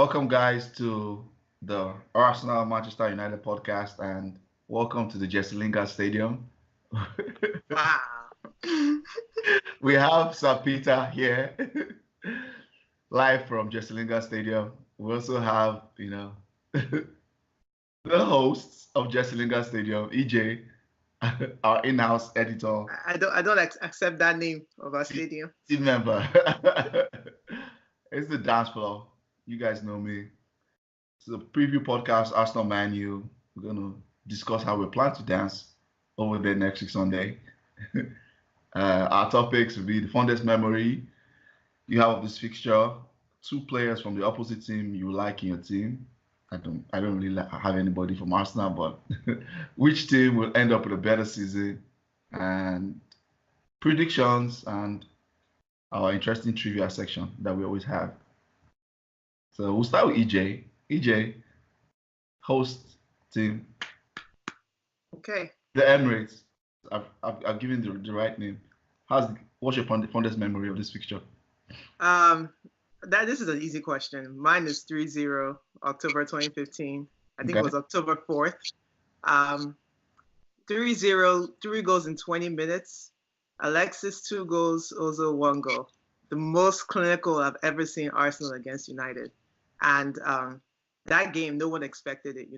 Welcome, guys, to the Arsenal Manchester United podcast, and welcome to the Jesse Lingard Stadium. Wow. We have Sir Peter here, live from Jesse Lingard Stadium. We also have, the hosts of Jesse Lingard Stadium, EeJay, our in-house editor, I don't accept that name of our stadium. team member. It's the dance floor. You guys know me. It's a preview podcast, Arsenal Man U. We're going to discuss how we plan to dance over there next week Sunday. Our topics will be the fondest memory you have of this fixture, two players from the opposite team you like in your team. I don't really have anybody from Arsenal, but which team will end up with a better season, and predictions, and our interesting trivia section that we always have. So we'll start with EeJay. EeJay, host team, Okay. the Emirates. I've given the right name. What's your fondest memory of this fixture? This is an easy question. Mine is 3-0, October 2015. I think Okay. it was October 4th. 3-0, 3 goals in 20 minutes. Alexis, 2 goals, Ozil, 1 goal. The most clinical I've ever seen Arsenal against United. And that game, no one expected it,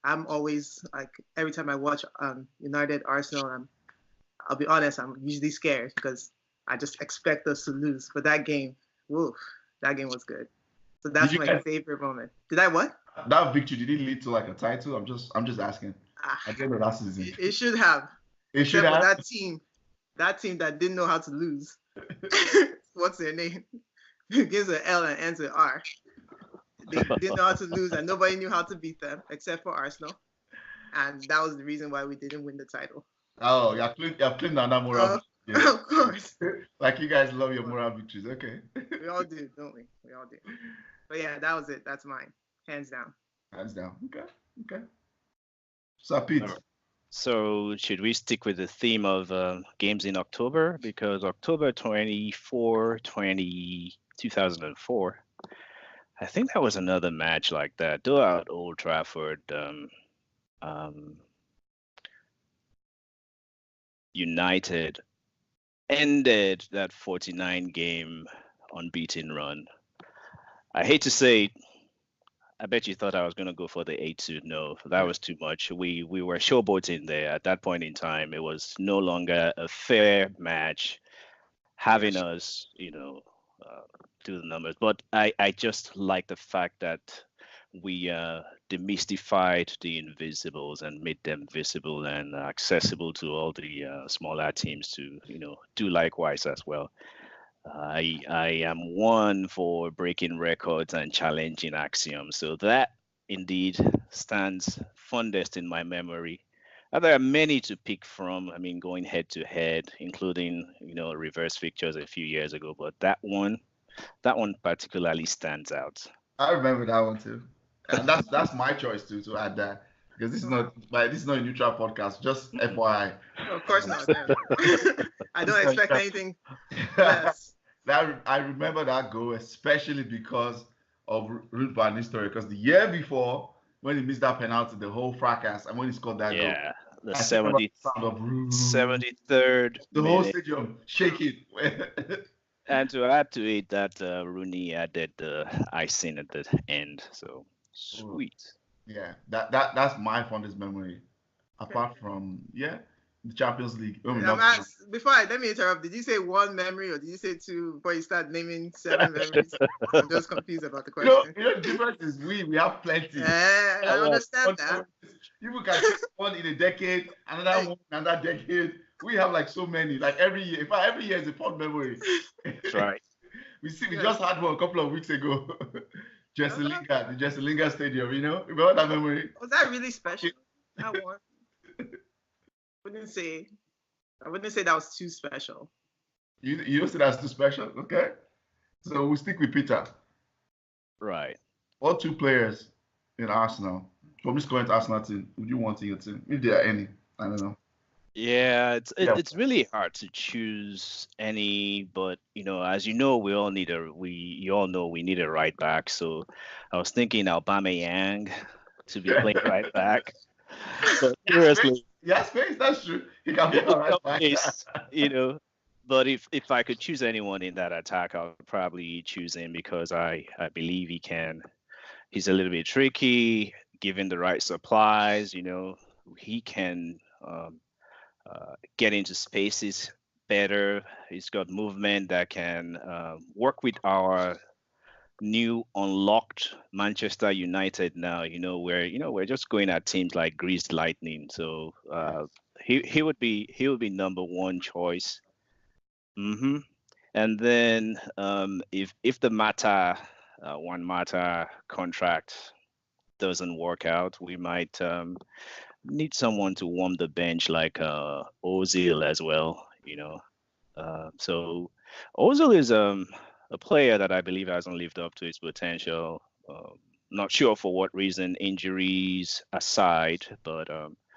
I'm always, like, every time I watch United Arsenal, I'll be honest, I'm usually scared because I just expect us to lose. But that game, woof, that game was good. So that's my favorite moment. Did I what? That victory, did it lead to like a title? I'm just asking. I didn't know that season. It should have. It should Except for have. that team that didn't know how to lose. What's their name? It gives an L and ends with R. They didn't know how to lose, and nobody knew how to beat them except for Arsenal. And that was the reason why we didn't win the title. Oh, you're playing that moral. Of course. Like you guys love your moral victories. Okay. We all do, don't we? We all do. But yeah, that was it. That's mine. Hands down. Hands down. Okay. So Pete. So should we stick with the theme of games in October? Because October 2004, I think that was another match like that, though at Old Trafford. United ended that 49 game unbeaten run. I hate to say it, I bet you thought I was going to go for the 8-2. No, that was too much. We were showboating there. At that point in time, it was no longer a fair match having us, do the numbers. But I just like the fact that we demystified the invisibles and made them visible and accessible to all the smaller teams to, do likewise as well. I am one for breaking records and challenging axioms. So that indeed stands fondest in my memory. There are many to pick from. I mean, going head to head, including, reverse fixtures a few years ago. But that one particularly stands out. I remember that one too. And that's my choice too, to add that. Because this is not a neutral podcast, just FYI. Of course not. I don't expect anything less. I remember that goal, especially because of Ruud van Nistelrooy. Because the year before, when he missed that penalty, the whole fracas, and when he scored that goal. Yeah, the 73rd. The whole stadium shaking. And to add to it, that Rooney added the icing at the end. So sweet. Yeah, that's my fondest memory. Apart from the Champions League. Let me interrupt. Did you say one memory or did you say two before you start naming 7 memories? I'm just confused about the question. The difference is we have plenty. I understand that. You can take one in a decade, another one in another decade. We have like so many. Like every year. In fact, every year is a fond memory. That's right. We just had one a couple of weeks ago. Jesse Lingard, the Jesse Lingard Stadium, remember that memory? Was that really special? That one? I wouldn't say that was too special. You don't say that's too special? Okay. So we'll stick with Peter. Right. What 2 players in Arsenal, from this current Arsenal team, would you want in your team? If there are any, I don't know. Yeah, Yeah. it's really hard to choose any, but as you know, you all know we need a right back. So I was thinking Aubameyang to be playing right back. But Yes, space. seriously, Yes, space. That's true. He can be he's all right got back. pace, you know. But if I could choose anyone in that attack, I would probably choose him because I believe he's a little bit tricky, given the right supplies, he can get into spaces better. He's got movement that can work with our new unlocked Manchester United now. We're just going at teams like Greased Lightning. So he would be number one choice. hmm And then if the Mata contract doesn't work out, we might need someone to warm the bench like Ozil as well. So Ozil is a player that I believe hasn't lived up to his potential. Not sure for what reason, injuries aside, but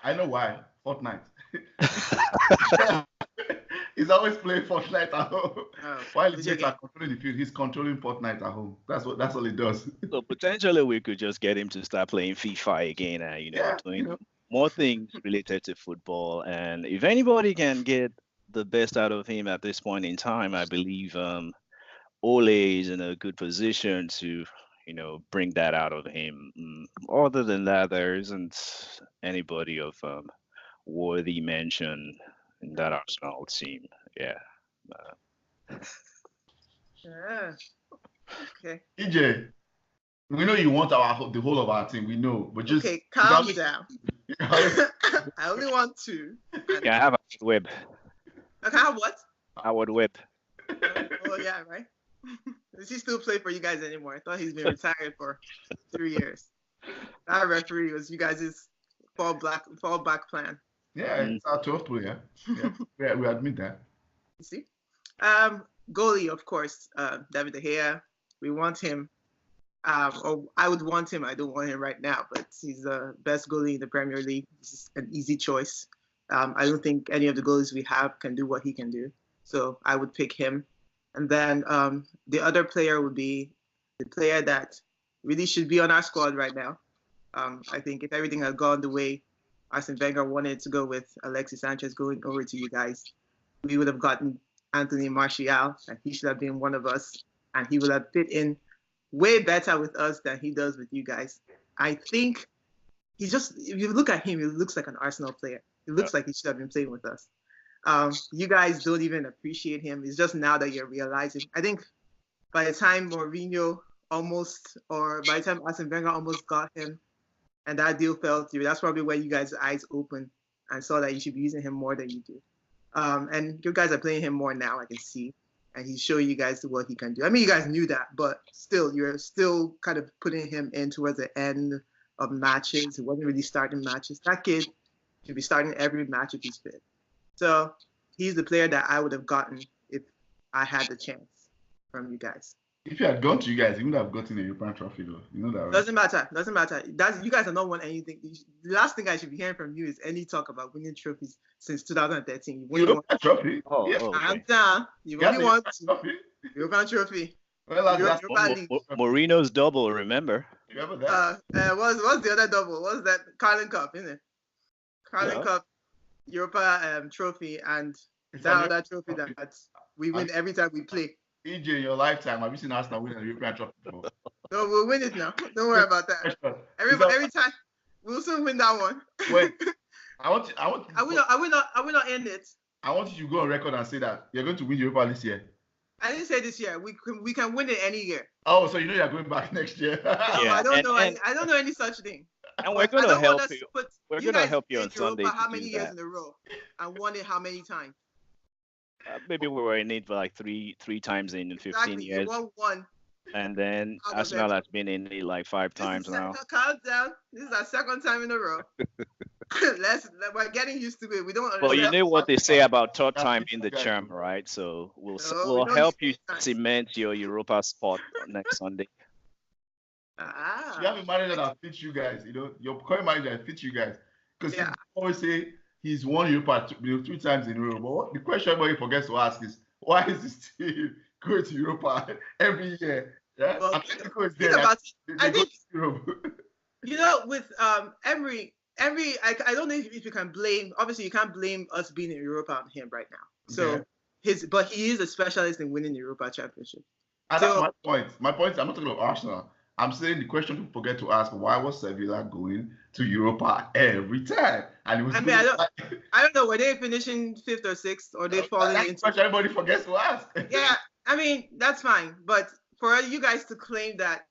I know why. Fortnite. He's always playing Fortnite at home. While his mates are controlling the field, he's controlling Fortnite at home. That's all he does. so potentially we could just get him to start playing FIFA again and Yeah, doing more things related to football. And if anybody can get the best out of him at this point in time, I believe Ole is in a good position to bring that out of him. Other than that, there isn't anybody of worthy mention in that Arsenal team. Yeah. Yeah. Okay. EeJay, we know you want the whole of our team. We know, but just Okay, calm down. I I only want two. Yeah, I have a Webb. Okay, I have what? Howard Webb. Oh yeah, right. Does he still play for you guys anymore? I thought he's been retired for 3 years. That referee was you guys' fallback plan. Yeah, it's our 12th player. Yeah, we admit that. You see? Goalie, of course, David De Gea. We want him. Or I would want him. I don't want him right now, but he's the best goalie in the Premier League. He's an easy choice. I don't think any of the goalies we have can do what he can do. So I would pick him. And then the other player would be the player that really should be on our squad right now. I think if everything had gone the way Arsene Wenger wanted to go with Alexis Sanchez going over to you guys, we would have gotten Anthony Martial, and he should have been one of us, and he would have fit in way better with us than he does with you guys. I think if you look at him, he looks like an Arsenal player. He looks like he should have been playing with us. You guys don't even appreciate him. It's just now that you're realizing. I think by the time Mourinho by the time Arsene Wenger almost got him and that deal fell through, that's probably when you guys' eyes opened and saw that you should be using him more than you do. And you guys are playing him more now, I can see. And he's showing you guys what he can do. I mean, you guys knew that, but still, you're still kind of putting him in towards the end of matches. He wasn't really starting matches. That kid should be starting every match if he's fit. So he's the player that I would have gotten if I had the chance from you guys. If you had gone to you guys, you would have gotten a European trophy, though. You know that, right? Doesn't matter. You guys have not won anything. The last thing I should be hearing from you is any talk about winning trophies since 2013. European trophy? Oh, yeah. okay. I'm down. You only won European trophy. Well, that's Mourinho's double, remember? Remember that? What's the other double? What's that? Carling Cup, isn't it? Carling Cup, Europa trophy, and that other trophy that we win every time we play. EeJay, in your lifetime, have you seen Arsenal win a European trophy before? No, we'll win it now. Don't worry about that. Every time, we'll soon win that one. Wait, I will not end it. I want you to go on record and say that you're going to win Europa this year. I didn't say this year. We can win it any year. Oh, so you're going back next year? Yeah, I don't know any such thing. And we're going to help you. We're going to help you on Sunday. How many years in a row? And won it how many times? Maybe we were in it for like three times in 15 years. You won one. And then Arsenal has been in it like 5 times now. Calm down. This is our second time in a row. We're getting used to it. We don't. Well, you know what they say about third time in the charm, right? So we'll help you cement your Europa spot next Sunday. You have a manager that fits you guys. Your current manager fits you guys. Because you always say he's won Europa 3 times in a row. But the question everybody forgets to ask is, why is this team going to Europa every year? Yeah, Well, Atletico is think there. about it. They I go think, to Europe. with Emery, I don't know if you can blame. Obviously, you can't blame us being in Europa on him right now. So but he is a specialist in winning the Europa Championship. And So, that's my point. My point is, I'm not talking about Arsenal. I'm saying the question people forget to ask: why was Sevilla going to Europa every time? And it was. I don't know. Were they finishing 5th or 6th, or they falling that's into? That's what everybody forgets to ask. Yeah, I mean that's fine, but for you guys to claim that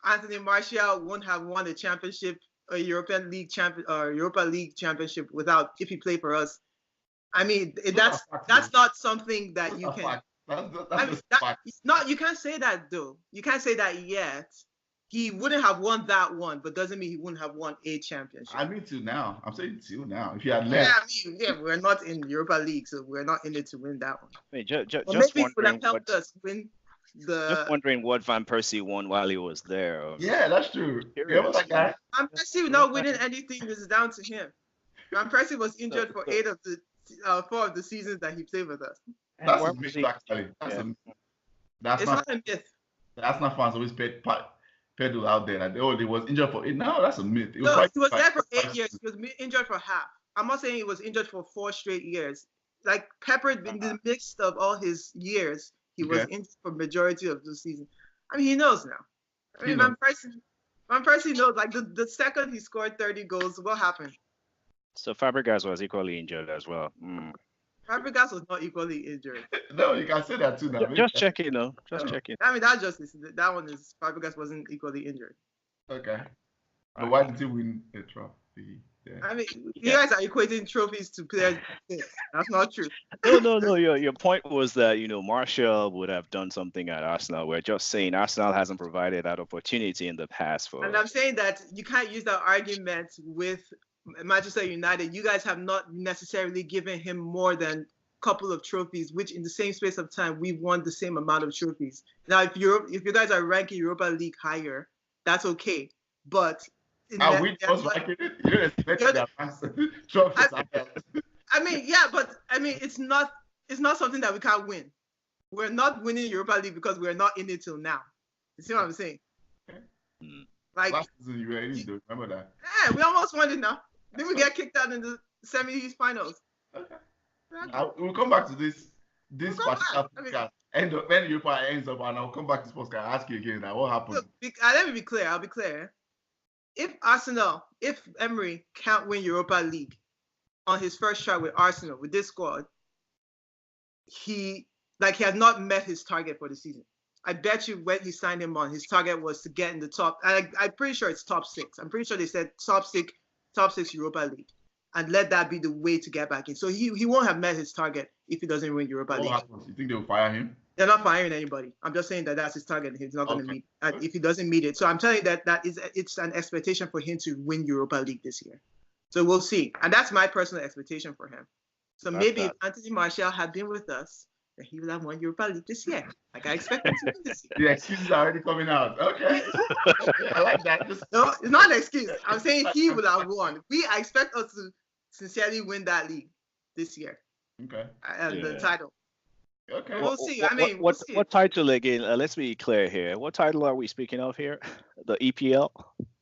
Anthony Martial won't have won a championship, a European League champion or Europa League championship if he played for us, I mean that's not something that you can. You can't say that though. You can't say that yet. He wouldn't have won that one, but doesn't mean he wouldn't have won a championship. I mean, till now. I'm saying till now. If you had left. We're not in Europa League, so we're not in it to win that one. Maybe it would have helped us win. Just wondering what Van Persie won while he was there. Yeah, that's true. Remember that guy? Van Persie not winning anything is down to him. Van Persie was injured for 4 of the seasons that he played with us. That's a myth, actually. That's not a myth. That's not fans always peddle out there that he was injured for 8. No, that's a myth. He was there for 8 years. He was injured for half. I'm not saying he was injured for 4 straight years. Like peppered in the midst of all his years, he was injured for majority of the season. I mean, he knows now. I mean, Van Persie knows. Like the second he scored 30 goals, what happened? So Fabregas was equally injured as well. Fabregas was not equally injured. No, you can say that too now. Just checking, though. Just checking. I mean, that one is Fabregas wasn't equally injured. Okay. But why did he win a trophy? Yeah. I mean, you guys are equating trophies to players. That's not true. No. Your point was that Martial would have done something at Arsenal. We're just saying Arsenal hasn't provided that opportunity in the past for. And I'm saying that you can't use that argument with Manchester United. You guys have not necessarily given him more than a couple of trophies, which in the same space of time we've won the same amount of trophies. Now, if you guys are ranking Europa League higher, that's okay. But we just ranking it. You don't expect that trophies. I mean, it's not something that we can't win. We're not winning Europa League because we're not in it till now. You see what I'm saying? Okay. Like last season, you really do remember that? Yeah, we almost won it now. Then we get kicked out in the semi-finals. Okay. We'll come back to this particular podcast. When Europa ends up, and I'll come back to this podcast and ask you again that what happened. Look, let me be clear. I'll be clear. If Emery can't win Europa League on his first try with Arsenal with this squad, he has not met his target for the season. I bet you when he signed him on, his target was to get in the top. I'm pretty sure it's top 6. I'm pretty sure they said top six Europa League, and let that be the way to get back in. So he won't have met his target if he doesn't win Europa League. Happens? You think they'll fire him? They're not firing anybody. I'm just saying that's his target. He's not going to meet if he doesn't meet it. So I'm telling you it's an expectation for him to win Europa League this year. So we'll see, and that's my personal expectation for him. So maybe if Anthony Martial had been with us, then he would have won Europa League this year. Like I expect him to win this year. The excuses are already coming out. Okay. I like that. No, it's not an excuse. I'm saying he would have won. I expect us to sincerely win that league this year. Okay. The title. Okay. We'll see. What title again? Let's be clear here. What title are we speaking of here? The EPL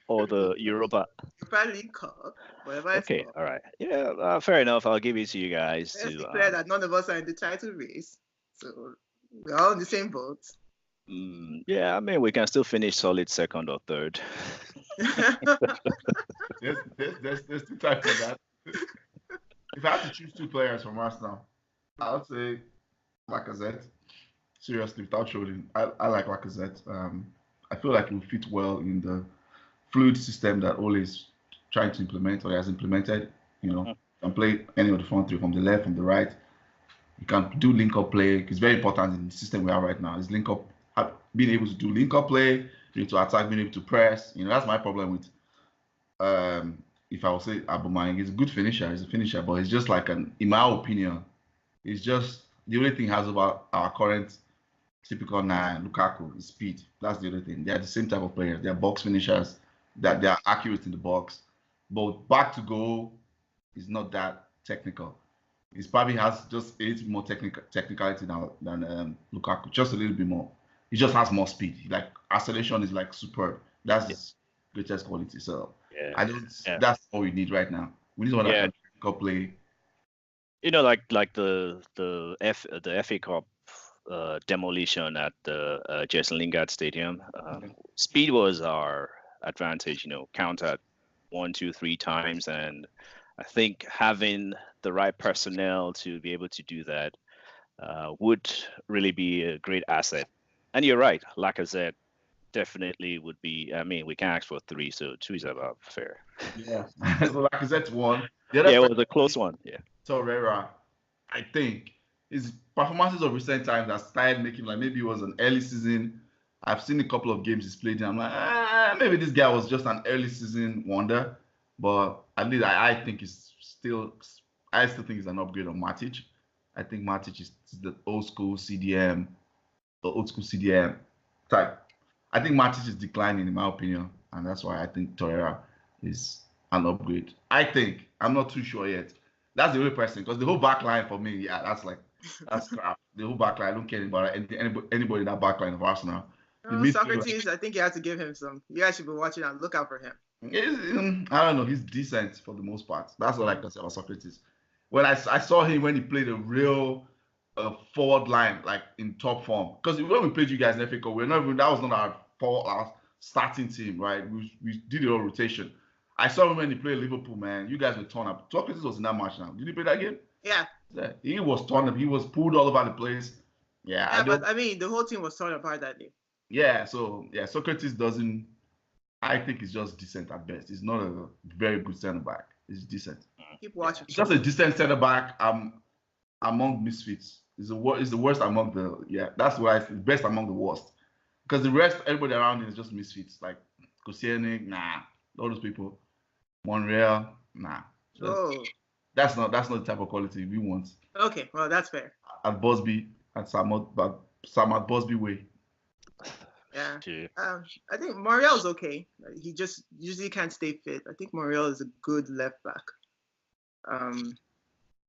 or the Europa? Europa League Cup, whatever. Okay. All right. Yeah. Fair enough. I'll give it to you guys. Let's declare that none of us are in the title race, so we're all in the same boat. Yeah. I mean, we can still finish solid second or third. There's 2 types of that. If I had to choose 2 players from Arsenal, I would say Lacazette. Seriously, without showing, I like Lacazette. I feel like he will fit well in the fluid system that Ole is trying to implement or has implemented. You can play any of the front 3 from the left, from the right. You can do link-up play. It's very important in the system we have right now. Is link-up, being able to do link-up play, being able to attack, being able to press. That's my problem with. If I would say Aubameyang, he's a good finisher. He's a finisher, but he's just like in my opinion, it's just the only thing he has about our current typical 9, Lukaku, is speed. That's the other thing. They are the same type of players. They are box finishers. That they are accurate in the box, but back to goal is not that technical. He probably has just a little more technicality than Lukaku, just a little bit more. He just has more speed. Like acceleration is like superb. That's his greatest quality. So I don't. That's all we need right now. We need someone that can play. Like the FA Cup demolition at the Jesse Lingard Stadium. Speed was our advantage. Countered 1, 2, 3 times, and I think having the right personnel to be able to do that would really be a great asset. And you're right, Lacazette definitely would be. I mean, we can ask for 3, so 2 is about fair. Yeah, so Lacazette's one. It was a close one. Yeah. Torreira, I think his performances of recent times have started making like maybe it was an early season. I've seen a couple of games he's played and I'm like, maybe this guy was just an early season wonder. But at least I think I still think he's an upgrade on Matic. I think Matic is the old school CDM type. I think Matic is declining in my opinion, and that's why I think Torreira is an upgrade. I think. I'm not too sure yet. That's the only person, because the whole back line for me, that's crap. The whole back line, I don't care about anybody in that back line of Arsenal. Socrates, I think you have to give him some. You guys should be watching and look out for him. I don't know. He's decent for the most part. That's all I can say about Socrates. When I saw him when he played a real forward line, like in top form, because when we played you guys in FA Cup, that was not our starting team, right? We did it all rotation. I saw him when he played Liverpool, man. You guys were torn up. Socrates was in that match now. Did he play that game? Yeah. He was torn up. He was pulled all over the place. Yeah, but I mean, the whole team was torn apart that day. Yeah, so Socrates doesn't. I think he's just decent at best. He's not a very good center back. He's decent. Keep watching. He's just a decent center back. Among misfits. He's the worst among the. That's why it's best among the worst. Because the rest, everybody around him is just misfits. Like Koscielny, nah. All those people. Monreal, nah. That's not the type of quality we want. Okay, well that's fair. At Busby, at Sam at Busby way. Yeah. I think Monreal's okay. He just usually can't stay fit. I think Monreal is a good left back.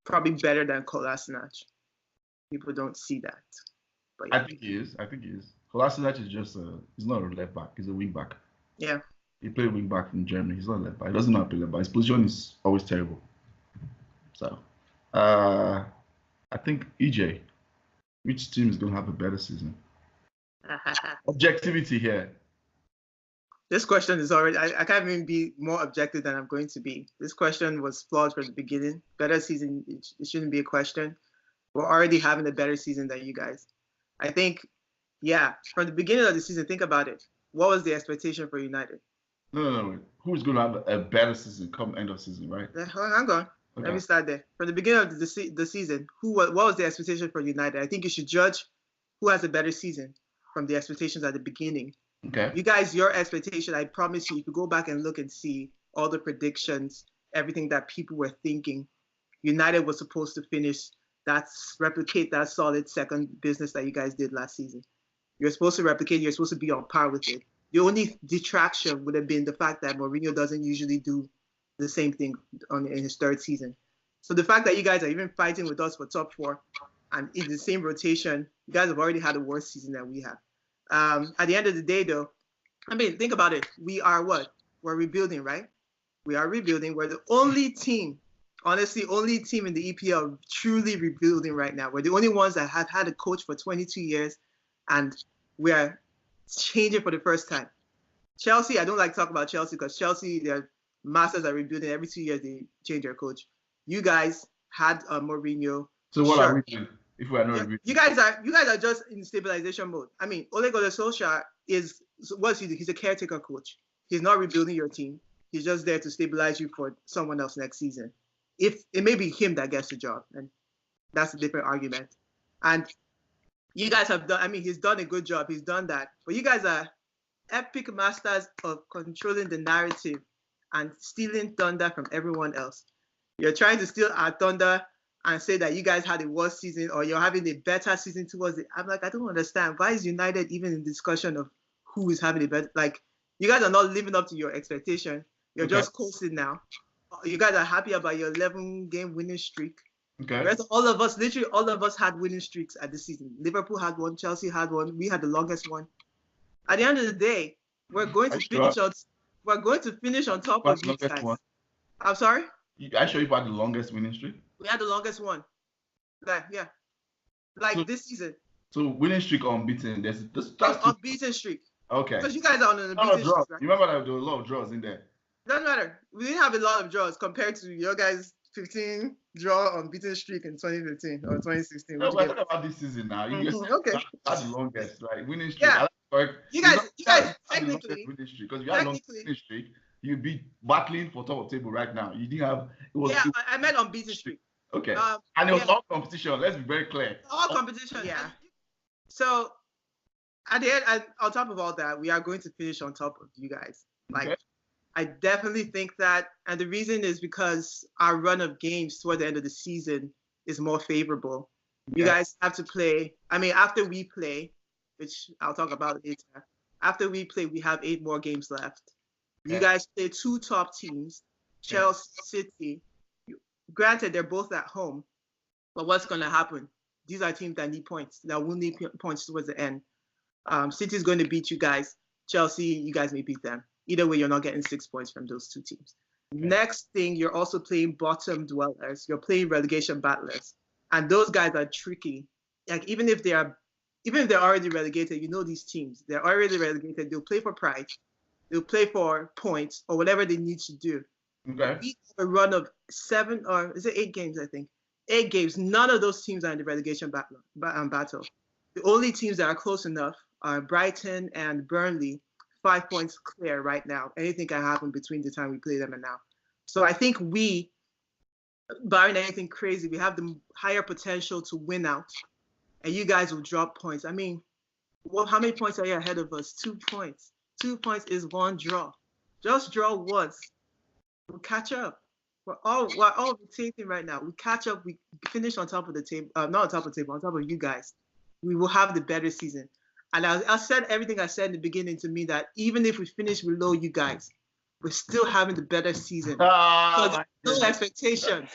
Probably better than Kolasinac. People don't see that. But yeah. I think he is. Kolasinac is just he's not a left back. He's a wing back. Yeah. He played wing back in Germany. He's not a left back. He doesn't know how to play left back. His position is always terrible. So, I think EeJay, which team is going to have a better season? Objectivity here. This question is already, I can't even be more objective than I'm going to be. This question was flawed from the beginning. Better season, it shouldn't be a question. We're already having a better season than you guys. I think, from the beginning of the season, think about it. What was the expectation for United? No. Who's going to have a better season come end of season, right? Hang on. Okay. Let me start there. From the beginning of the season, what was the expectation for United? I think you should judge who has a better season from the expectations at the beginning. Okay. You guys, your expectation, I promise you, if you go back and look and see all the predictions, everything that people were thinking, United was supposed to replicate that solid second business that you guys did last season. You're supposed to replicate, you're supposed to be on par with it. The only detraction would have been the fact that Mourinho doesn't usually do the same thing in his third season. So the fact that you guys are even fighting with us for top 4 and in the same rotation, you guys have already had a worse season than we have. At the end of the day, though, I mean, think about it. We are what? We're rebuilding, right? We are rebuilding. We're the only team, honestly, only team in the EPL truly rebuilding right now. We're the only ones that have had a coach for 22 years, and we're changing for the first time. Chelsea, I don't like to talk about Chelsea because Chelsea, they're masters at rebuilding. Every 2 years, they change their coach. You guys had Mourinho. So what are we doing if we are not rebuilding? You guys are just in stabilization mode. I mean, Ole Gunnar Solskjaer what's he do? He's a caretaker coach. He's not rebuilding your team. He's just there to stabilize you for someone else next season. If it may be him that gets the job, and that's a different argument. And you guys have done, I mean, he's done a good job. He's done that. But you guys are epic masters of controlling the narrative and stealing thunder from everyone else. You're trying to steal our thunder and say that you guys had a worse season or you're having a better season towards it. I'm like, I don't understand. Why is United even in discussion of who is having a better? Like, you guys are not living up to your expectation. You're just coasting now. You guys are happy about your 11-game winning streak. Okay. The rest of all of us, literally all of us had winning streaks at this season. Liverpool had one, Chelsea had one, we had the longest one. At the end of the day, we're going to finish on top of you guys. One? I'm sorry? I sure you had the longest winning streak? We had the longest one. Like this season. So winning streak or unbeaten? That's unbeaten streak. Okay. Because you guys are on an unbeaten streak, right? You remember that there were a lot of draws in there? Doesn't matter. We didn't have a lot of draws compared to your guys' 15 draw unbeaten streak in 2015 or 2016. No, we're talking about this season now. You guys that's the longest, like winning streak. Yeah. You guys technically winning streak because you had long winning streak. You'd be battling for top of table right now. You didn't have. I meant unbeaten streak. Okay. And it was all competition. Let's be very clear. All competition. Yeah. So at the end, on top of all that, we are going to finish on top of you guys. Like, I definitely think that, and the reason is because our run of games toward the end of the season is more favorable. You guys have to play. I mean, after we play, which I'll talk about later. After we play, we have 8 more games left. You guys play 2 top teams, Chelsea, City. Granted, they're both at home, but what's going to happen? These are teams that need points, that will need points towards the end. City's going to beat you guys. Chelsea, you guys may beat them. Either way, you're not getting 6 points from those 2 teams. Okay. Next thing, you're also playing bottom dwellers. You're playing relegation battlers. And those guys are tricky. Like, even if they're already relegated, you know these teams. They're already relegated. They'll play for pride. They'll play for points or whatever they need to do. Okay. We have a run of 7 or is it 8 games, I think. 8 games. None of those teams are in the relegation battle. The only teams that are close enough are Brighton and Burnley, 5 points clear right now. Anything can happen between the time we play them and now. So I think we, barring anything crazy, we have the higher potential to win out. And you guys will drop points. I mean, how many points are you ahead of us? 2 points. 2 points is 1 draw. Just draw once. We'll catch up. We're all rotating right now. We catch up. We finish on top of the table. Not on top of the table. On top of you guys. We will have the better season. And I said everything I said in the beginning to me that even if we finish below you guys, we're still having the better season. So there's no expectations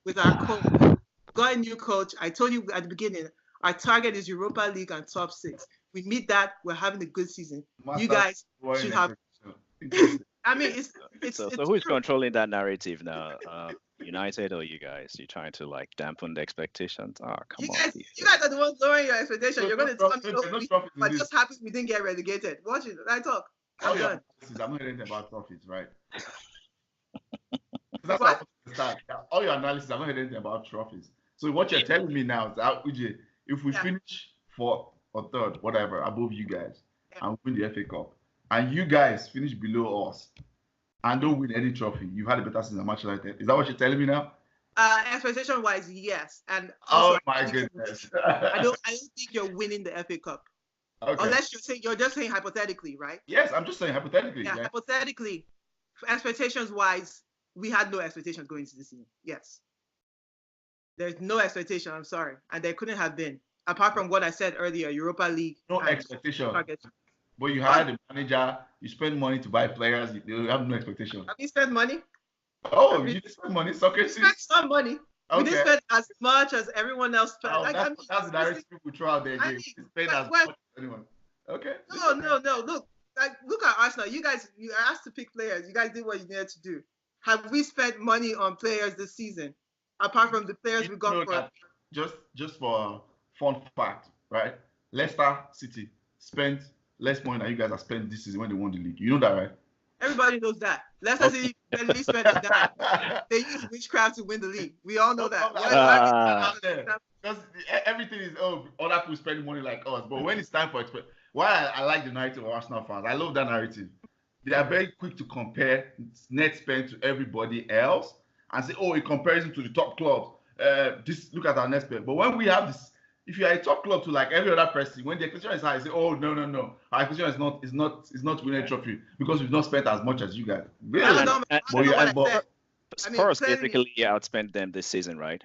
with our coach. Got a new coach. I told you at the beginning, our target is Europa League and top 6. We meet that, we're having a good season. You guys should have. I mean, it's so who's controlling that narrative now? United or you guys? You're trying to like dampen the expectations? Oh, come on. You guys are the ones lowering your expectations. You're going to tell me, but just happy we didn't get relegated. Watch it. I talk. I'm done. I'm not hearing about profits, right? That's what? All your analysis, I'm not hearing anything about trophies. So what you're telling me now is that, EeJay, if we finish 4th or 3rd, whatever, above you guys, and win the FA Cup, and you guys finish below us and don't win any trophy, you've had a better season than Manchester United. Is that what you're telling me now? Expectation-wise, yes. And also, oh my goodness! I don't think you're winning the FA Cup. Okay. Unless you're just saying hypothetically, right? Yes, I'm just saying hypothetically. Yeah, hypothetically, expectations-wise, we had no expectations going into this season. Yes. There's no expectation, I'm sorry. And there couldn't have been. Apart from what I said earlier, Europa League. No expectation. But you hired a manager, you spend money to buy players, you have no expectation. Have you spent money? Oh, you spend money? Soccer? We spent some money. Okay. We didn't spend as much as everyone else spent. Oh, that's the narrative people throw out their game. Spend as much as anyone. Okay. No. Look at Arsenal. You are asked to pick players. You guys did what you needed to do. Have we spent money on players this season? Apart from the players we got for just for a fun fact, right? Leicester City spent less money than you guys have spent this season when they won the league. You know that, right? Everybody knows that. Leicester City barely spent that. They used witchcraft to win the league. We all know that. Because everything is other people spending money like us. But when it's time for why I like the narrative of Arsenal fans, I love that narrative. They are very quick to compare net spend to everybody else and say, in comparison to the top clubs, look at our net spend. But when we have this, if you are a top club to like every other person, when the expectation is high, you say, no, our expectation is not winning a trophy because we've not spent as much as you guys. Really? Spurs basically outspent them this season, right?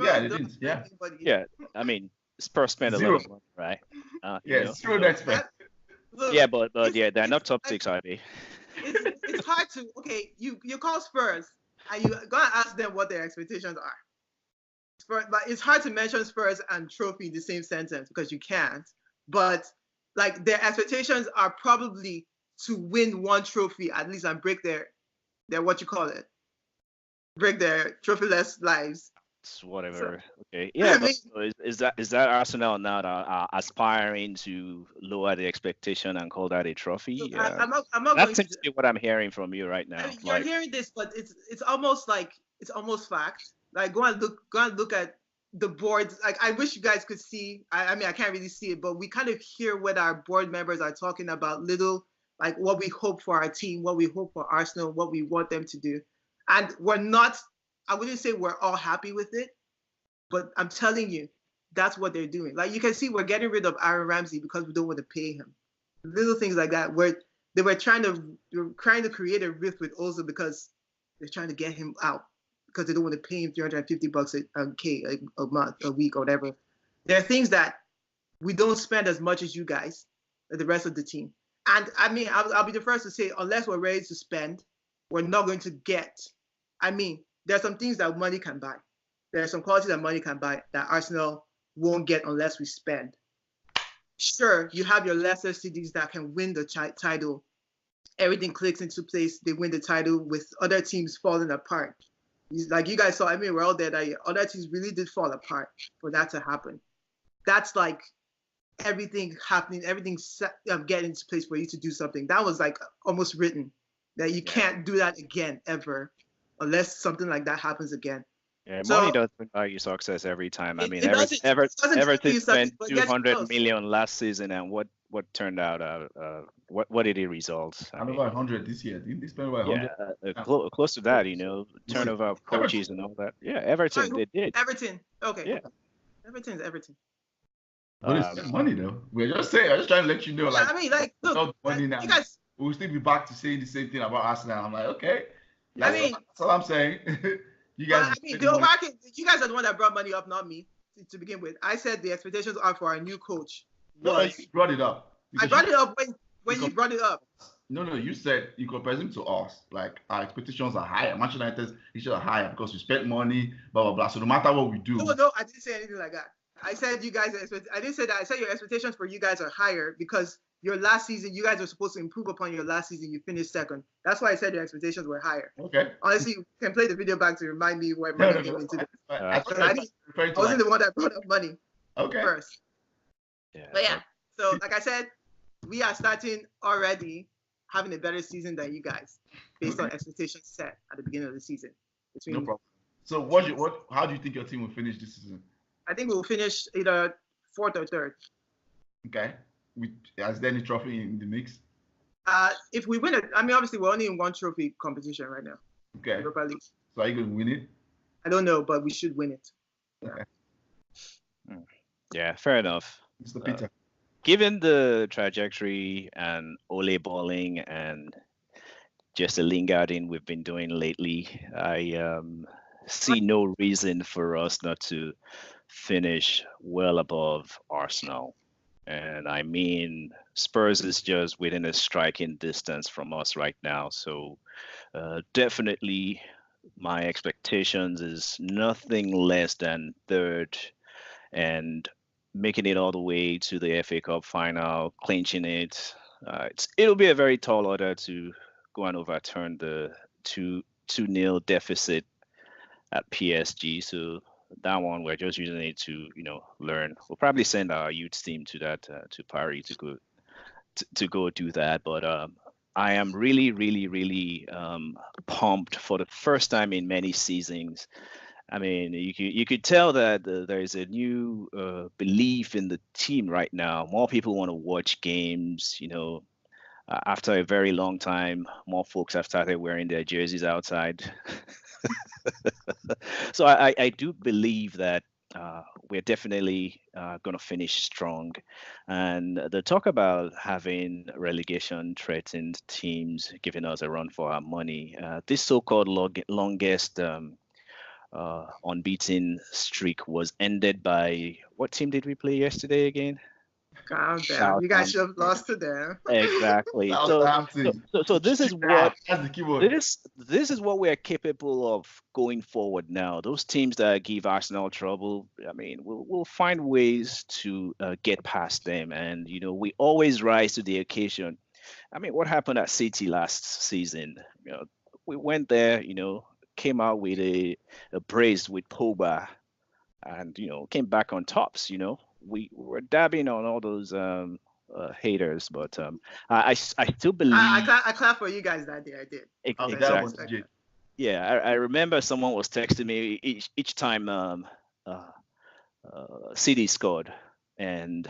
Yeah, they didn't. Yeah. Yeah, I mean, Spurs spent a lot of money, right? Zero net spend. Yeah, but they're not top 6, are they? it's hard to you call Spurs and you gotta ask them what their expectations are. But it's hard to mention Spurs and trophy in the same sentence because you can't. But like their expectations are probably to win one trophy at least and break their what you call it, break their trophyless lives. Whatever. Okay. Yeah, I but mean, is that Arsenal now that are aspiring to lower the expectation and call that a trophy? look, I'm not That going seems to. to be what I'm hearing from you right I now. mean, you're Like, hearing this, but it's almost like it's almost fact. Like go and look at the boards. Like I wish you guys could see. I mean I can't really see it, but we kind of hear what our board members are talking about. Little like what we hope for our team, what we hope for Arsenal, what we want them to do, and we're not. I wouldn't say we're all happy with it, but I'm telling you, that's what they're doing. Like you can see, we're getting rid of Aaron Ramsey because we don't want to pay him. Little things like that. Where they were trying to create a rift with Ozil because they're trying to get him out because they don't want to pay him $350 a month, a week, or whatever. There are things that we don't spend as much as you guys, the rest of the team. And I mean, I'll be the first to say, unless we're ready to spend, we're not going to get. I mean, there are some things that money can buy. There are some qualities that money can buy that Arsenal won't get unless we spend. Sure, you have your lesser cities that can win the title. Everything clicks into place. They win the title with other teams falling apart. Like you guys saw, I mean, we're all there that other teams really did fall apart for that to happen. That's like everything happening, everything getting into place for you to do something. That was like almost written that you can't do that again ever unless something like that happens again. yeah, money doesn't buy you success every time. I mean, doesn't Everton spent but 200 million last season, and what turned out? What did it result? I mean, about 100 this year. Didn't they spend about 100? Yeah, close to that. You know, turnover of coaches and all that. Yeah, Everton, they did. Everton, okay. Yeah, Everton's Everton. But it's money though. We're just saying. I'm just trying to let you know. Like, I mean, like, look, money now. You guys, we'll still be back to saying the same thing about Arsenal. I'm like, okay. That's all I'm saying. You guys. I mean, the market. You guys are the one that brought money up, not me, to begin with. I said the expectations are for our new coach. No, you brought it up. I brought it up when you brought it up. No, you said you compare them to us. Like our expectations are higher. Manchester United's expectations are higher because we spent money, blah blah blah. So no matter what we do. No, I didn't say anything like that. I said you guys. I didn't say that. I said your expectations for you guys are higher because your last season, you guys were supposed to improve upon your last season. You finished second. That's why I said your expectations were higher. Okay. Honestly, you can play the video back to remind me where money came into this. I wasn't the one that brought up money first. Yeah. But yeah, so like I said, we are starting already having a better season than you guys based on expectations set at the beginning of the season. No problem. So how do you think your team will finish this season? I think we'll finish either fourth or third. Okay. Is there any trophy in the mix? If we win it, I mean, obviously we're only in one trophy competition right now. Okay. Europa League. So are you going to win it? I don't know, but we should win it. Okay. Yeah, fair enough. Mr. Peter. Given the trajectory and Ole balling and just the lingarding we've been doing lately, I see no reason for us not to finish well above Arsenal. And I mean, Spurs is just within a striking distance from us right now. So definitely my expectations is nothing less than third and making it all the way to the FA Cup final, clinching it. It'll be a very tall order to go and overturn the 2-0 deficit at PSG. So that one we're just using it to learn. We'll probably send our youth team to that to Paris to go do that. But I am really, really, really pumped for the first time in many seasons. I mean, you could tell that there is a new belief in the team right now. More people want to watch games. After a very long time, more folks have started wearing their jerseys outside. So I do believe that we're definitely going to finish strong. And the talk about having relegation threatened teams giving us a run for our money, this so-called longest unbeaten streak was ended by, what team did we play yesterday again? Calm down. You guys should have Southampton. lost to them. Exactly. Southampton. So this is what That's the keyword. this is what we are capable of going forward now. Those teams that give Arsenal trouble, I mean, we'll find ways to get past them, and we always rise to the occasion. I mean, what happened at City last season? We went there, came out with a brace with Pogba, and came back on tops. We were dabbing on all those haters, but I still believe. I clap for you guys that day. I did. Exactly. Yeah, I remember someone was texting me each time City scored, and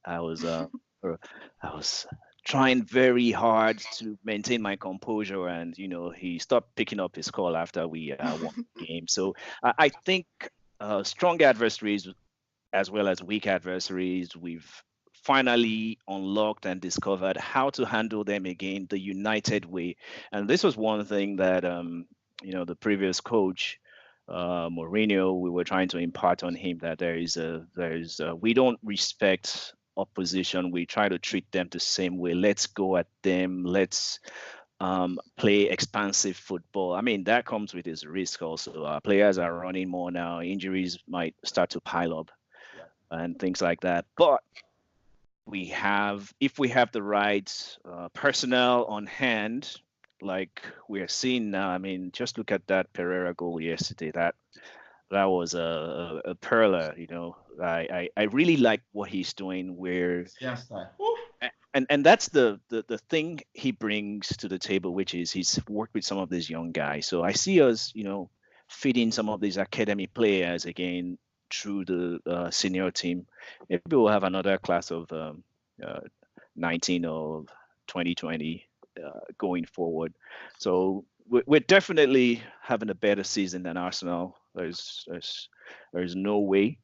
I was trying very hard to maintain my composure, and he stopped picking up his call after we won the game. So I think strong adversaries as well as weak adversaries, we've finally unlocked and discovered how to handle them again the united way. And this was one thing that the previous coach Mourinho, we were trying to impart on him, that we don't respect opposition. We try to treat them the same way. Let's go at them. Let's play expansive football. I mean, that comes with its risk also. Players are running more now. Injuries might start to pile up and things like that. But if we have the right personnel on hand, like we're seeing now, I mean, just look at that Pereira goal yesterday. That was a perler. I really like what he's doing. And that's the thing he brings to the table, which is he's worked with some of these young guys. So I see us, feeding some of these academy players again through the senior team. Maybe we'll have another class of 19 or 2020 going forward. So we're definitely having a better season than Arsenal. There's no way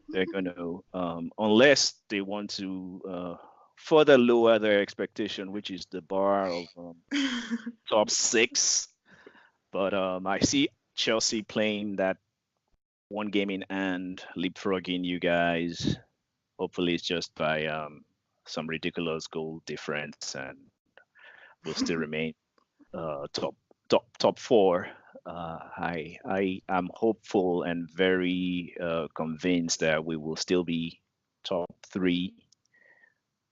they're going to, unless they want to further lower their expectation, which is the bar of top 6. But I see Chelsea playing that one game in hand, leapfrogging you guys. Hopefully it's just by some ridiculous goal difference, and we'll still remain top 4. I am hopeful and very convinced that we will still be top 3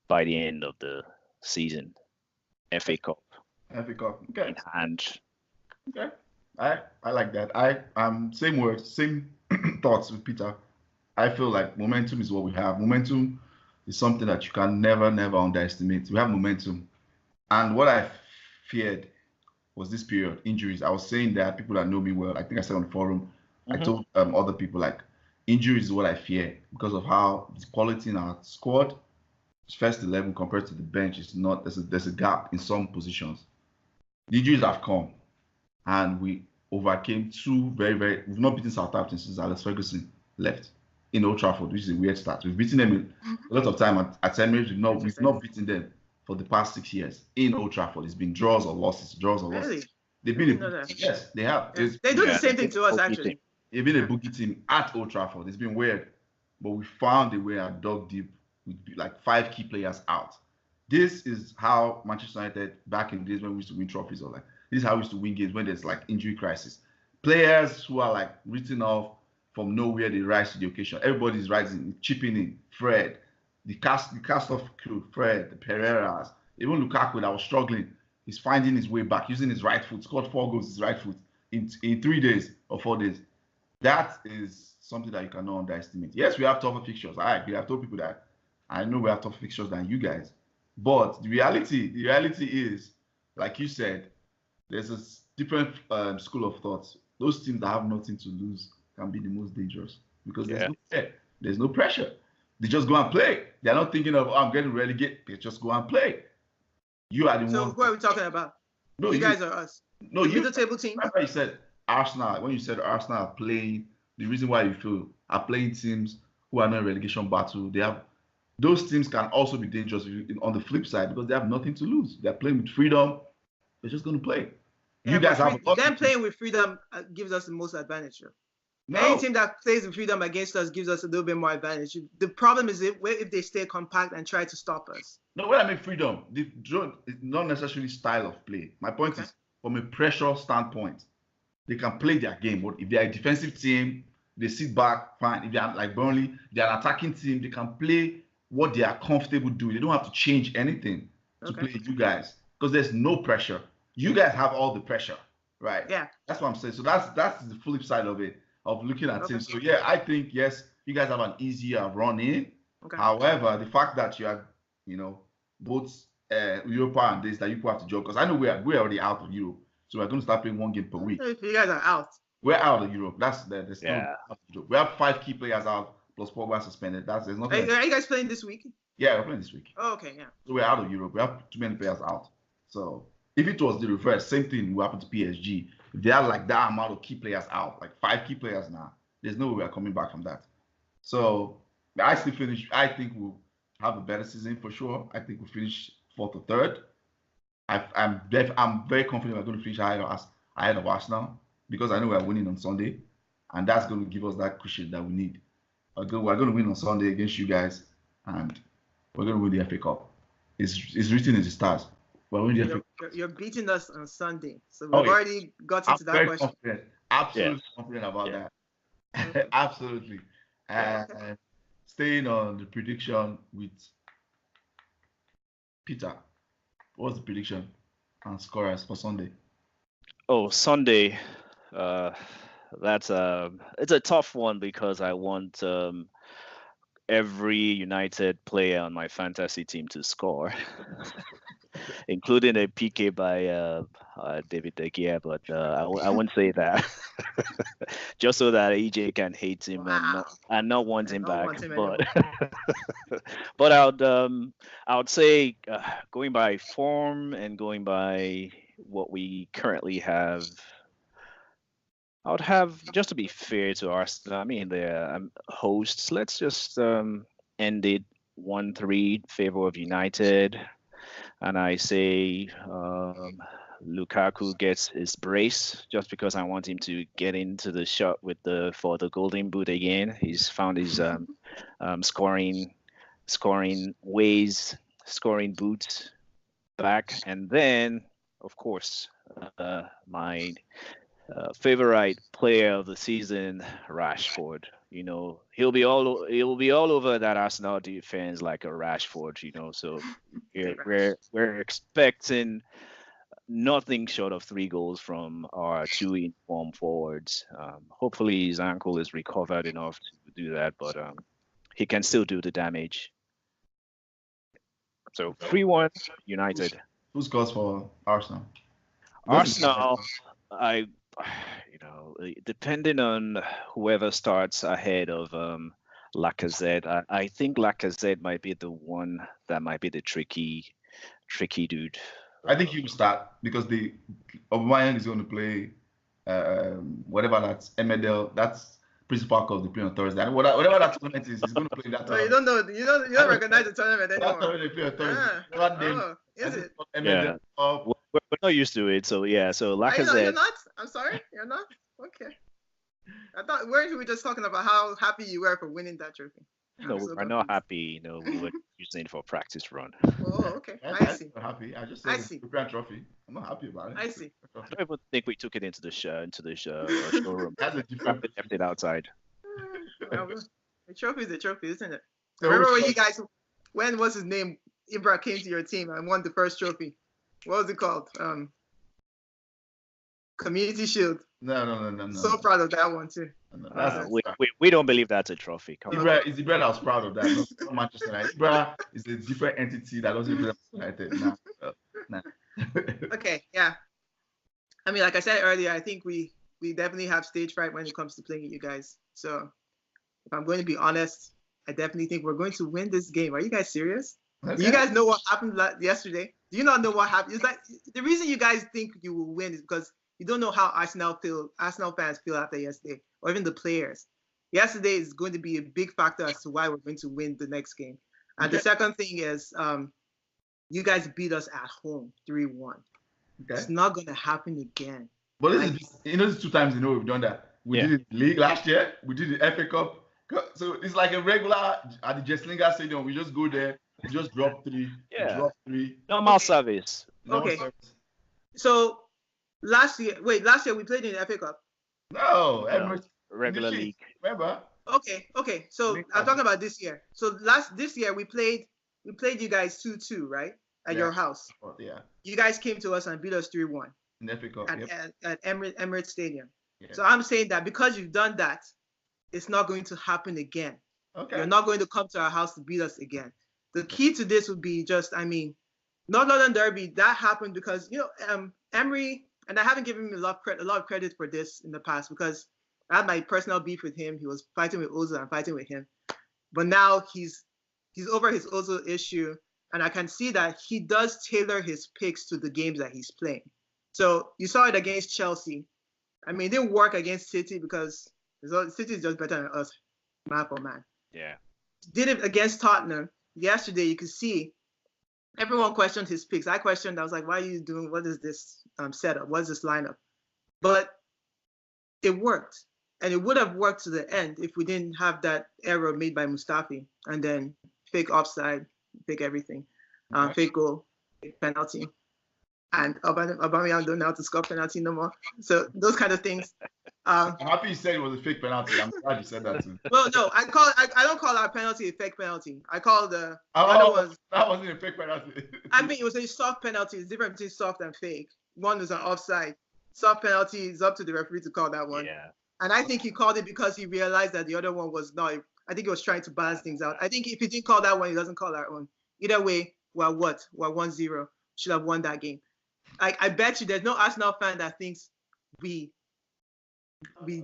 by the end of the season. FA Cup. Okay. In hand. Okay. I like that. Same words, same thoughts with Peter. I feel like momentum is what we have. Momentum is something that you can never underestimate. We have momentum. And what I feared was this period, injuries. I was saying that people that know me well, I think I said on the forum, I told other people, like, injuries is what I fear because of how the quality in our squad, first 11 compared to the bench, is not, there's a gap in some positions. The injuries have come, and we overcame 2 we've not beaten Southampton since Alex Ferguson left in Old Trafford, which is a weird start. We've beaten them a lot of time at Emirates. We've not beaten them for the past 6 years in Old Trafford. It's been draws or losses. Really? They've been yes, they have. Yeah. They do the same thing to us, actually. They've been a boogie team at Old Trafford. It's been weird, but we found a way and dug deep with like 5 key players out. This is how Manchester United, back in the days when we used to win trophies, or like, this is how we used to win games when there's like injury crisis. Players who are like written off from nowhere, they rise to the occasion. Everybody's rising, chipping in. Fred, the cast off crew, Fred, the Pereiras, even Lukaku that was struggling, he's finding his way back, using his right foot, scored 4 goals with his right foot in 3 days or 4 days. That is something that you cannot underestimate. Yes, we have tougher fixtures. I agree. I've told people that I know we have tougher fixtures than you guys. But the reality is, like you said, there's a different school of thought. Those teams that have nothing to lose can be the most dangerous because there's no pressure. They just go and play. They're not thinking of, I'm getting relegated. They just go and play. You are the one. So who are we talking about? No, you guys or us? No, you the table team. Remember you said Arsenal. When you said Arsenal are playing, the reason why you feel are playing teams who are not in relegation battle. Those teams can also be dangerous on the flip side because they have nothing to lose. They're playing with freedom. They're just going to play. Yeah, you guys have them playing with freedom gives us the most advantage. Any No, team that plays in freedom against us gives us a little bit more advantage. The problem is if they stay compact and try to stop us. no. When I mean freedom, the drone is not necessarily style of play. My point Okay. is from a pressure standpoint, they can play their game. But if they are a defensive team, they sit back, fine. If they are like Burnley, they are an attacking team, they can play what they are comfortable doing. They don't have to change anything to Okay. play you guys because there's no pressure. You guys have all the pressure, right? Yeah. That's what I'm saying. So that's the flip side of it, of looking at Okay. teams. So yeah, I think yes, you guys have an easier run in. Okay. However, the fact that you are, both Europa and this that you have to joke because I know we're already out of Europe, so we're going to start playing one game per week. If you guys are out. We're out of Europe. There's Yeah. no. We have 5 key players out plus Pogba suspended. There's Are nothing. you guys playing this week? Yeah, we're playing this week. Oh, okay, yeah. So we're out of Europe. We have too many players out. So if it was the reverse, same thing will happen to PSG. If they have like that amount of key players out, like 5 key players now, there's no way we're coming back from that. So I think we'll have a better season for sure. I think we'll finish 4th or 3rd. I'm very confident we're going to finish ahead of Arsenal because I know we're winning on Sunday, and that's going to give us that cushion that we need. We're going to win on Sunday against you guys, and we're going to win the FA Cup. It's written in the stars. We're winning the FA Cup. You're beating us on Sunday, so we've Oh, yeah. already got into that question. Confident. Absolutely confident about that. Absolutely. And staying on the prediction with Peter, what's the prediction and scorers for Sunday? Oh, Sunday. It's a tough one because I want every United player on my fantasy team to score, including a PK by David De Gea, but I won't say that. Just so that EeJay can hate him and not want him back. But I would say going by form and going by what we currently have, I would have, just to be fair to Arsenal, I mean, they're hosts. Let's just end it 1-3 favor of United. And I say Lukaku gets his brace just because I want him to get into the shot for the golden boot again. He's found his scoring ways, scoring boots back. And then, of course, my favorite player of the season, Rashford. He'll be all over that Arsenal defense like a Rashford. So we're expecting nothing short of 3 goals from our 2 informed forwards. Hopefully his ankle is recovered enough to do that, but he can still do the damage. So 3-1 United. Who scores for Arsenal? Arsenal, depending on whoever starts ahead of Lacazette, I think Lacazette might be the one that might be the tricky dude. I think he will start because Aubameyang is going to play whatever that's Emedel. That's Principal Cup they play on Thursday. And whatever that tournament is, he's going to play that. So you don't know. You don't recognize the tournament anymore. That tournament they play on Thursday. Is it? Yeah. We're not used to it, so yeah. So Lacazette. You're not? I'm sorry, you're not? Okay. I thought, weren't we just talking about how happy you were for winning that trophy? No, we're not happy. We were using it for practice run. Oh, okay. I see. I'm happy. I just said it's a grand trophy. I'm not happy about it. I see. I don't even think we took it into the showroom. That's a different. We left it outside. Well, the trophy is a trophy, isn't it? Remember when you guys, when was his name? Ibra came to your team and won the first trophy. What was it called? Community Shield. No. So proud of that one too. We don't believe that's a trophy. Ibra is Ibra that was proud of that. Not Manchester United. Ibra is a different entity that doesn't play United. Nah. Okay, yeah. I mean, like I said earlier, I think we definitely have stage fright when it comes to playing you guys. So if I'm going to be honest, I definitely think we're going to win this game. Are you guys serious? Okay. Do you guys know what happened hyesterday? Do you not know what happened? It's like the reason you guys think you will win is because you don't know how Arsenal fans feel after yesterday, or even the players. Yesterday is going to be a big factor as to why we're going to win the next game. And the second thing is, you guys beat us at home 3-1. Okay. It's not going to happen again. But this is 2 times in a row we've done that. We did it in the league last year. We did the FA Cup. So it's like a regular at the Jeslinga Stadium. We just go there, we just drop three, drop three. Normal service. Okay. So last year we played in the FA Cup. No, regular league. Remember? Okay. So I'm talking about this year. So this year we played you guys 2-2, right? At your house. Yeah. You guys came to us and beat us 3-1. In FA Cup, at Emirates Stadium. Yeah. So I'm saying that because you've done that, it's not going to happen again. Okay. You're not going to come to our house to beat us again. The key to this would be North London Derby, that happened because, Emery, and I haven't given him a lot of credit for this in the past because I had my personal beef with him. He was fighting with Ozil and fighting with him. But now he's over his Ozil issue, and I can see that he does tailor his picks to the games that he's playing. So you saw it against Chelsea. It didn't work against City because City is just better than us, man for man. Yeah. Did it against Tottenham. Yesterday, you could see everyone questioned his picks. I was like, why are you doing, what is this setup? What is this lineup? But it worked. And it would have worked to the end if we didn't have that error made by Mustafi and then fake offside, fake everything, fake goal, fake penalty. And Aubameyang don't know how to score penalty no more. So those kind of things. I'm happy you said it was a fake penalty. I'm glad you said that too. Well, no, I don't call our penalty a fake penalty. I call the that wasn't a fake penalty. It was a soft penalty. It's different between soft and fake. One was an offside. Soft penalty is up to the referee to call that one. Yeah. And I think he called it because he realized that the other one was not. I think he was trying to balance things out. I think if he didn't call that one, he doesn't call our own. Either way, we're 1-0. Should have won that game. I bet you there's no Arsenal fan that thinks we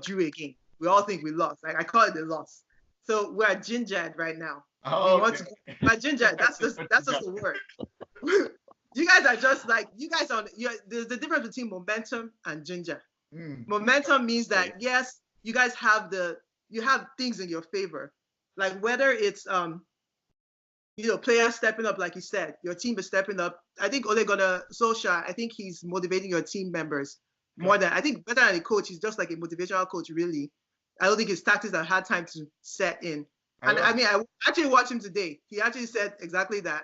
drew a game. We all think we lost. I call it a loss. So we're gingered right now. But gingered, that's just the word. You guys are just like, there's the difference between momentum and ginger. Momentum means that yes, you guys have things in your favor. Like whether it's players stepping up, like you said, your team is stepping up. I think Ole Gunnar Solskjaer, I think he's motivating your team members more than, I think better than a coach. He's just like a motivational coach, really. I don't think his tactics have had time to set in. And I actually watched him today. He actually said exactly that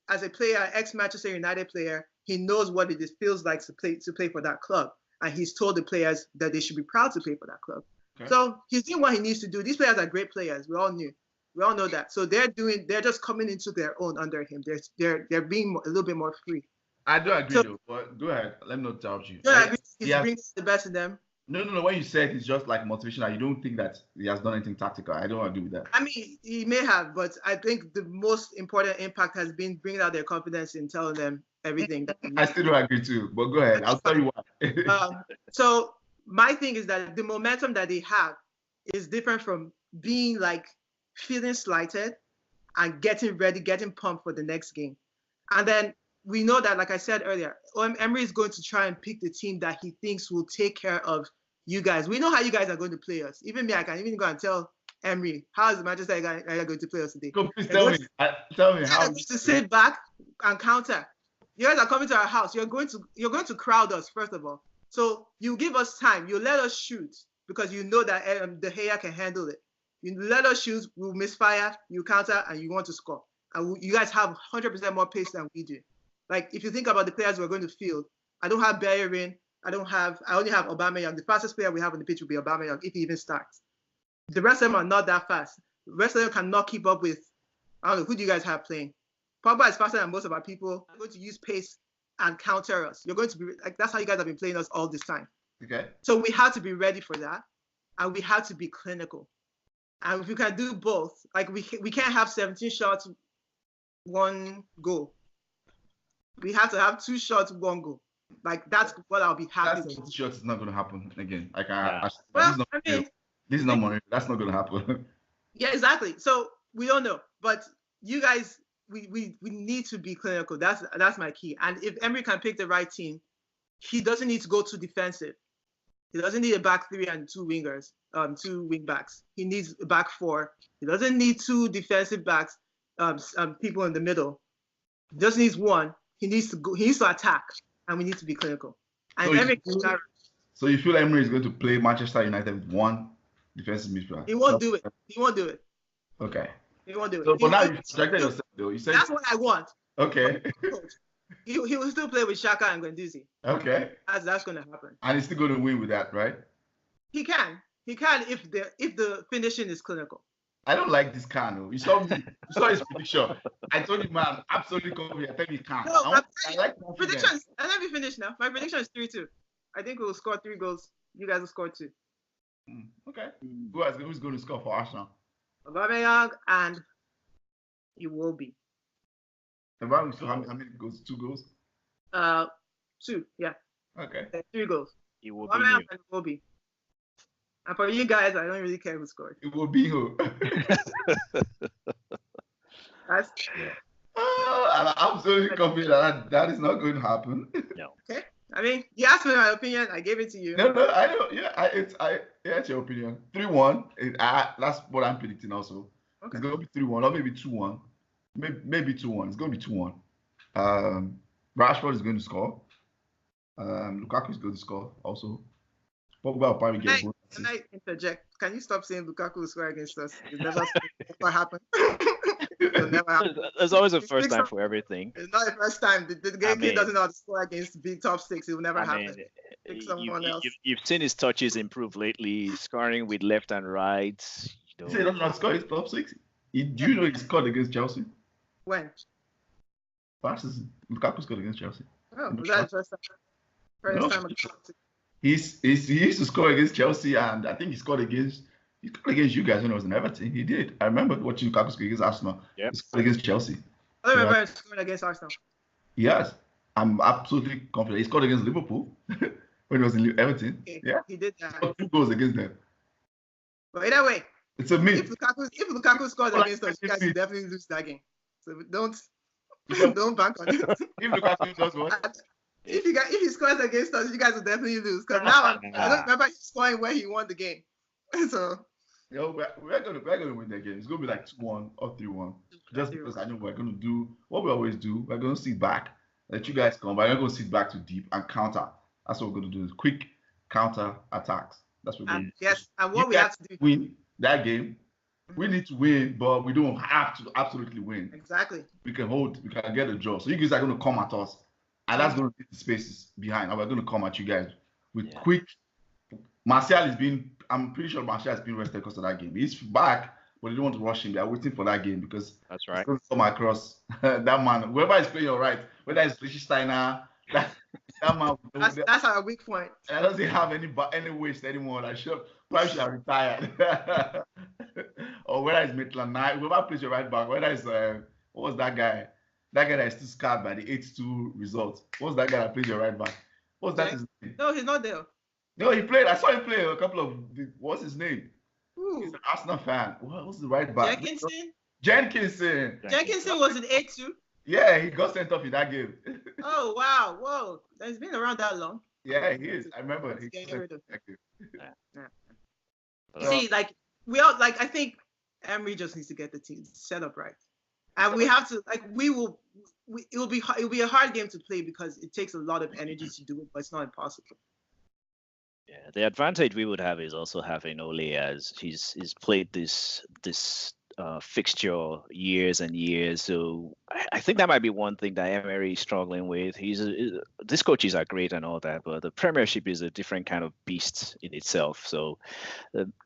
as a player, ex-Manchester United player, he knows what it feels like to play for that club. And he's told the players that they should be proud to play for that club. Okay. So he's doing what he needs to do. These players are great players. We all know that. So they're just coming into their own under him. They're being a little bit more free. I do agree, though. But go ahead. Let me not doubt you. I agree. He's bringing the best in them. No. What you said is just like motivational. You don't think that he has done anything tactical. I don't agree with that. He may have, but I think the most important impact has been bringing out their confidence in telling them everything. I still don't agree too, but go ahead. I'll tell you why. So my thing is that the momentum that they have is different from being like feeling slighted and getting ready, getting pumped for the next game. And then we know that, like I said earlier, Emery is going to try and pick the team that he thinks will take care of you guys. We know how you guys are going to play us. Even me, I can even go and tell Emery, how is Manchester United going to play us today? Please tell me how. To sit back and counter. You guys are coming to our house. You're going to crowd us, first of all. So you give us time. You let us shoot because you know that De Gea can handle it. You let us shoot. We'll misfire. You counter, and you want to score. And you guys have 100% more pace than we do. Like if you think about the players we're going to field, I don't have Bellerin. I only have Aubameyang. The fastest player we have on the pitch will be Aubameyang if he even starts. The rest of them are not that fast. The rest of them cannot keep up with. I don't know, who do you guys have playing? Pogba is faster than most of our people. You're going to use pace and counter us. You're going to be like, that's how you guys have been playing us all this time. Okay. So we have to be ready for that, and we have to be clinical. And if we can do both, like we can't have 17 shots, 1 goal. We have to have 2 shots, 1 goal. Like that's what I'll be happy with. 17 shots is not going to happen again. Like this is not money. That's not going to happen. Yeah, exactly. So we don't know, but you guys, we need to be clinical. That's my key. And if Emery can pick the right team, he doesn't need to go too defensive. He doesn't need a back 3 and 2 wingers, 2 wing backs. He needs a back 4. He doesn't need 2 defensive backs, people in the middle. He just needs 1. He needs to attack, and we need to be clinical. And So you feel Emery is going to play Manchester United with one defensive midfielder? He won't do it. He won't do it. Okay. He won't do it. So, but now you've projected yourself, though. You said that's what I want. okay. He will still play with Xhaka and Guendouzi. Okay. That's going to happen. And he's still going to win with that, right? He can if the finishing is clinical. I don't like this car, no. You saw his prediction. I told you, man, I'm absolutely confident. I think he can. No, I like predictions. And let me finish now. My prediction is 3-2. I think we'll score 3 goals. You guys will score 2. Okay. Who's going to score for Arsenal? Aubameyang and Iwobi. How many goals? 2 goals? 2, yeah. Okay. 3 goals. Aubameyang and Iwobi. And for you guys, I don't really care who scored. It will be who? I'm absolutely confident that is not going to happen. No. Okay. I mean, you asked me my opinion. I gave it to you. No, I know. Yeah, it's your opinion. 3-1. That's what I'm predicting also. Okay. It's going to be 3-1 or maybe 2-1. Maybe 2-1. It's going to be 2-1. Rashford is going to score. Lukaku is going to score also. Pogba will probably get goal. Can I interject? Can you stop saying Lukaku will score against us? It never happened. It'll never happen. There's always a first time for everything. It's not the first time. The kid doesn't know how to score against big top 6. It will never happen. You've seen his touches improve lately, scoring with left and right. You say he doesn't score his top 6? Do you know he scored against Chelsea? When? Last season, Lukaku scored against Chelsea. Oh, was that the first time? First time. He used to score against Chelsea, and I think he scored against you guys when he was in Everton. He did. I remember watching Lukaku score against Arsenal. Yeah. He scored against Chelsea. I don't remember him scoring against Arsenal. Yes. I'm absolutely confident. He scored against Liverpool when he was in Everton. Okay. Yeah. He did that. He scored 2 goals against them. But either way, it's a myth. If Lukaku scores against us, you guys will definitely lose that game. So don't bank on it. If Lukaku does what? If he scores against us, you guys will definitely lose. Because now I don't remember him scoring where he won the game. So we're gonna win that game. It's gonna be like 2-1 or 3-1. Just because I know we're gonna do what we always do. We're gonna sit back, let you guys come. We're not gonna sit back too deep and counter. That's what we're gonna do. Is quick counter attacks. That's what we're gonna do. Yes, and what we have to do win that game. We need to win, but we don't have to absolutely win. Exactly. We can get a draw. So you guys are gonna come at us. And that's going to be the spaces behind. And we're going to come at you guys with quick. I'm pretty sure Martial has been rested because of that game. He's back, but they don't want to rush him. They're waiting for that game because that's right. He's going to come across that man. Whoever is playing all right, whether it's Liechtensteiner, that man. That's our weak point. I doesn't have any waste anymore. Probably should have retired. Or whether it's Maitland Night, whoever plays your right back, whether it's what was that guy? That guy that is still scarred by the 8-2 result. What's that guy that plays your right back? What's that his name? No, he's not there. No, he played. I saw him play a couple of. What's his name? Ooh. He's an Arsenal fan. What's the right back? Jenkinson was in 8-2. Yeah, he got sent off in that game. Oh wow, whoa! He's been around that long. Yeah, he is. I remember. See, I think Emery just needs to get the team set up right. And we have to it will be a hard game to play because it takes a lot of energy to do it, but it's not impossible. Yeah, the advantage we would have is also having Ole, as he's played this fixture years and years. So I think that might be one thing that Emery is struggling with. These coaches are great and all that, but the Premiership is a different kind of beast in itself. So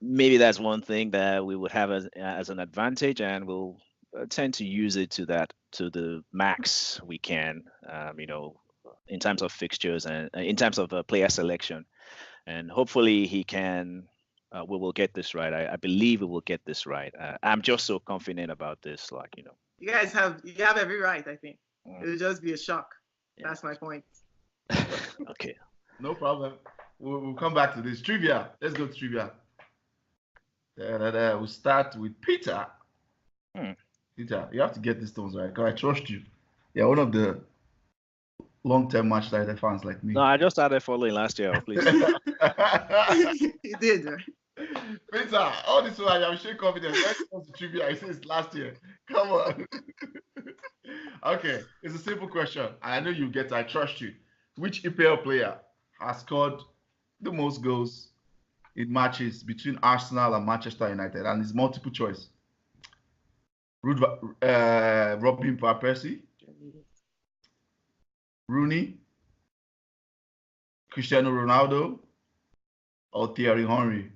maybe that's one thing that we would have as an advantage, and we'll tend to use it to the max we can, in terms of fixtures and in terms of player selection, and hopefully we will get this right. I believe we will get this right. I'm just so confident about this, You guys have every right. I think it'll just be a shock. Yeah. That's my point. Okay. No problem. We'll come back to this trivia. Let's go to trivia. We'll start with Peter. Peter, you have to get these stones right, because I trust you. You're one of the long-term Manchester United fans like me. No, I just started following last year, please. You did, right? Peter, all this while I'm showing confidence. When it comes to trivia, I say it's last year. Come on. Okay, it's a simple question, and I know you get it. I trust you. Which EPL player has scored the most goals in matches between Arsenal and Manchester United? And it's multiple choice. Robin van Persie, Rooney, Cristiano Ronaldo, or Thierry Henry?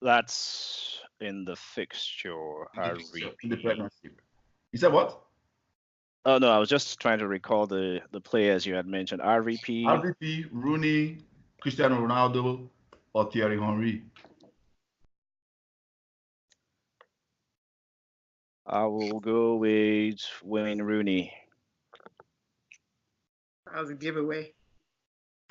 That's in the fixture. In the Premiership. You said what? Oh no, I was just trying to recall the players you had mentioned. RVP, Rooney, Cristiano Ronaldo, or Thierry Henry? I will go with Wayne Rooney. That was a giveaway.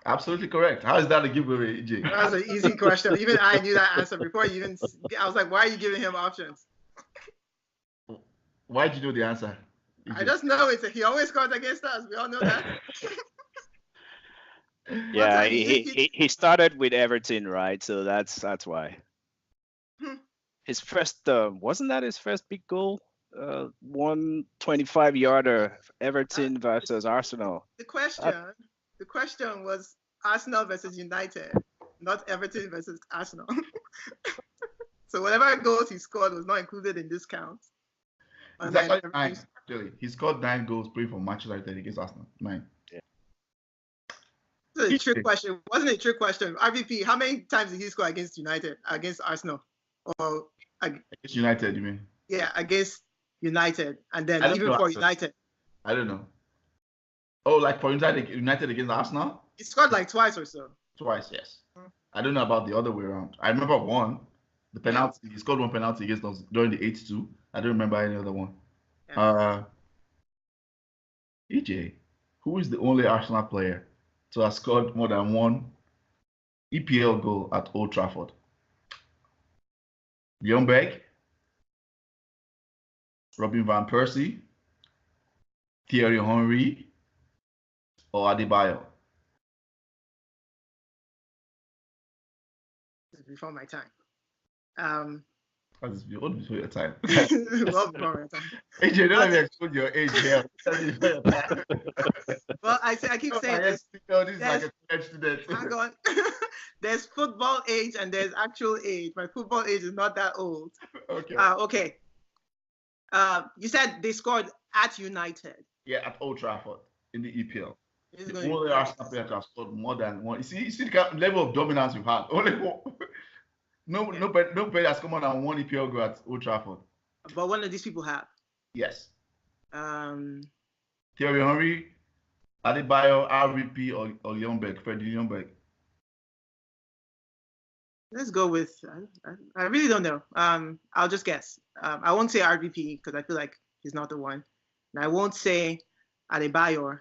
Absolutely correct. How is that a giveaway, EeJay? That was an easy question. Even I knew that answer before you even. I was like, why are you giving him options? Why did you know the answer, EeJay? I just know he always scores against us. We all know that. Yeah, he started with Everton, right? So that's why. His first wasn't that his first big goal? 125-yarder, Everton versus Arsenal. The question was Arsenal versus United, not Everton versus Arsenal. So whatever goals he scored was not included in this count. It's actually 9, actually. He scored 9 goals playing for Manchester United against Arsenal. 9. Yeah. It's a trick question. Wasn't it a trick question? RVP, how many times did he score against Arsenal? Or against United, you mean? Yeah, against United. And then even for United. I don't know. Oh, like for United against Arsenal? He scored like twice or so. Twice, yes. I don't know about the other way around. I remember one, the penalty. He scored one penalty against us during the 8-2. I don't remember any other one. Yeah. EeJay, who is the only Arsenal player to have scored more than one EPL goal at Old Trafford? Ljungberg, Robin van Persie, Thierry Henry, or Adebayo? Before my time. That's before your time. Well before my time. EeJay, don't let me expose your age here. Well, I keep saying this is like a college student. Hang on. There's football age and there's actual age. My football age is not that old. Okay. Okay. You said they scored at United. Yeah, at Old Trafford in the EPL. The only Arsenal player to have scored more than one. You see the level of dominance you've had. Only one. Nobody has come on and won EPL goal at Old Trafford. But one of these people have. Yes. Thierry Henry, Adebayo, RVP, or Ljungberg, Freddie Ljungberg. Let's go with. I really don't know. I'll just guess. I won't say RVP because I feel like he's not the one, and I won't say Adebayo.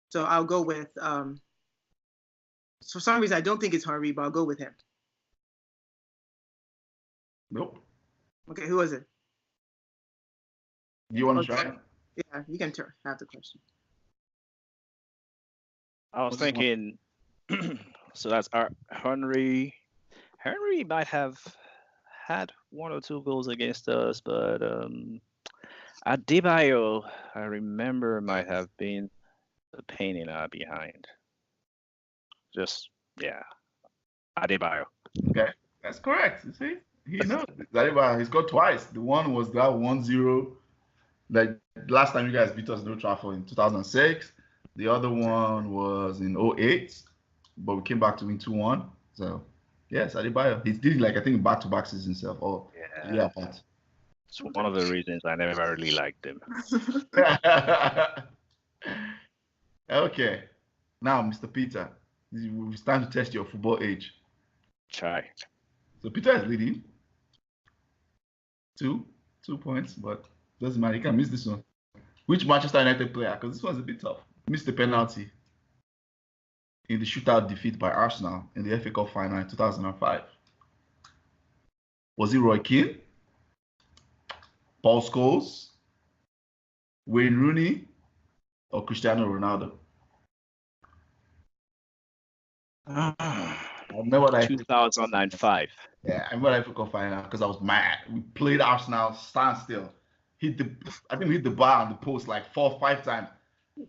So I'll go with. For some reason, I don't think it's Henry, but I'll go with him. Nope. Okay, who was it? Do you want to try? Yeah, you can have the question. I was thinking, so that's Henry. Henry might have had 1 or 2 goals against us, but Adebayo, I remember, might have been a pain in our behind. Adebayo. Okay, that's correct. You see, he knows. Adebayo, he scored twice. The one was that 1-0. Like last time you guys beat us in Old Trafford in 2006. The other one was in 2008, but we came back to win 2-1. So. Yes, Adebayo. He did I think back-to-back seasons himself. Yeah. It's one of the reasons I never really liked him. Okay. Now, Mr. Peter, it's time to test your football age. Try. So Peter is leading. 2 points, but doesn't matter. You can miss this one. Which Manchester United player? Because this one's a bit tough. Missed the penalty in the shootout defeat by Arsenal in the FA Cup final in 2005. Was it Roy Keane, Paul Scholes, Wayne Rooney, or Cristiano Ronaldo? I remember that 2005. Yeah, I remember that FA Cup final because I was mad. We played Arsenal standstill. I think we hit the bar on the post like 4 or 5 times.